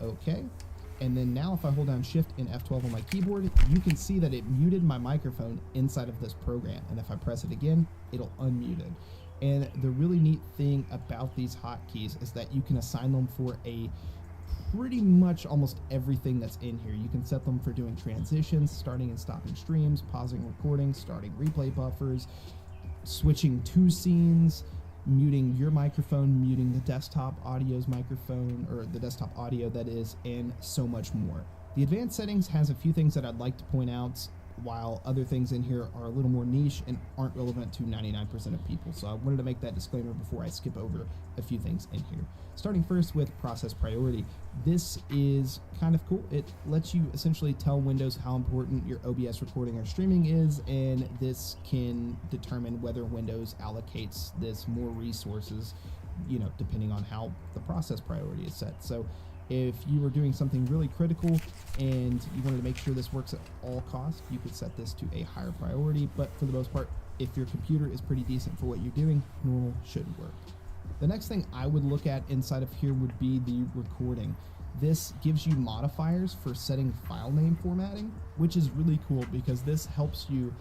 Okay. And then now if I hold down Shift and F12 on my keyboard, you can see that it muted my microphone inside of this program. And if I press it again, it'll unmute it. And the really neat thing about these hotkeys is that you can assign them for a pretty much almost everything that's in here. You can set them for doing transitions, starting and stopping streams, pausing recordings, starting replay buffers, switching to scenes, muting your microphone, muting the desktop audio's microphone, or the desktop audio that is, and so much more. The advanced settings has a few things that I'd like to point out, while other things in here are a little more niche and aren't relevant to 99% of people. So I wanted to make that disclaimer before I skip over a few things in here. Starting first with process priority. This is kind of cool. It lets you essentially tell Windows how important your OBS recording or streaming is, and this can determine whether Windows allocates this more resources, depending on how the process priority is set. So if you were doing something really critical and you wanted to make sure this works at all costs, you could set this to a higher priority, but for the most part, if your computer is pretty decent for what you're doing, normal should work. The next thing I would look at inside of here would be the recording. This gives you modifiers for setting file name formatting, which is really cool because this helps you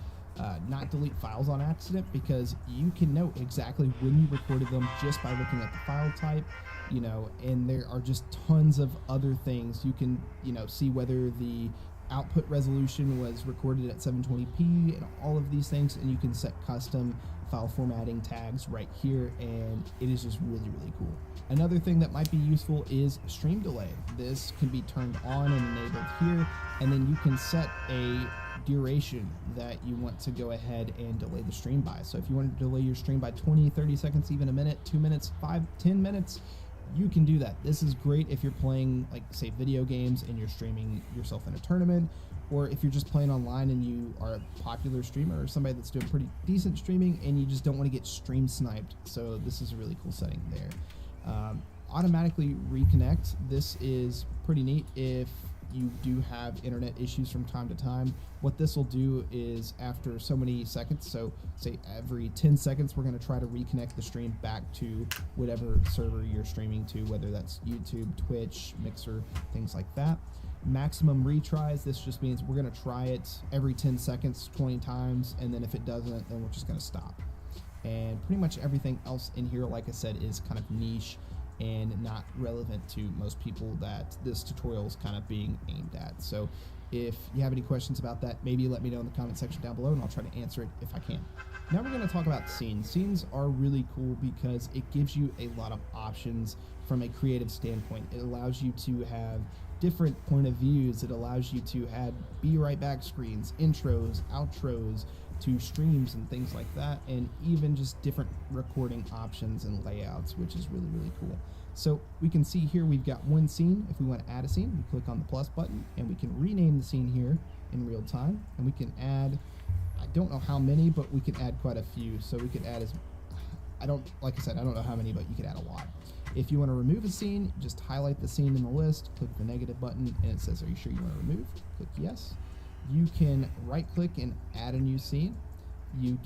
not delete files on accident, because you can know exactly when you recorded them just by looking at the file type, and there are just tons of other things. You can, see whether the output resolution was recorded at 720p and all of these things, and you can set custom file formatting tags right here, and it is just really, really cool. Another thing that might be useful is stream delay. This can be turned on and enabled here, and then you can set a duration that you want to go ahead and delay the stream by. So if you want to delay your stream by 20, 30 seconds, even a minute, 2 minutes, 5, 10 minutes, you can do that. This is great if you're playing, like, say, video games and you're streaming yourself in a tournament, or if you're just playing online and you are a popular streamer or somebody that's doing pretty decent streaming and you just don't want to get stream sniped. So this is a really cool setting there. Automatically reconnect. This is pretty neat if you do have internet issues from time to time. What this will do is, after so many seconds, so say every 10 seconds, we're going to try to reconnect the stream back to whatever server you're streaming to, whether that's YouTube, Twitch, Mixer, things like that. Maximum retries, this just means we're going to try it every 10 seconds 20 times, and then if it doesn't, then we're just going to stop. And pretty much everything else in here, like I said, is kind of niche and not relevant to most people that this tutorial is kind of being aimed at. So if you have any questions about that, maybe let me know in the comment section down below and I'll try to answer it if I can. Now we're going to talk about scenes. Scenes are really cool because it gives you a lot of options from a creative standpoint. It allows you to have different point of views. It allows you to add be right back screens, intros, outros to streams and things like that, and even just different recording options and layouts, which is really, really cool. So we can see here we've got one scene. If we want to add a scene, we click on the plus button and we can rename the scene here in real time, and we can add, I don't know how many, but we can add quite a few. So we could add like I said, I don't know how many, but you could add a lot. If you want to remove a scene, just highlight the scene in the list, click the negative button, and it says, are you sure you want to remove? Click yes. You can right click and add a new scene. You can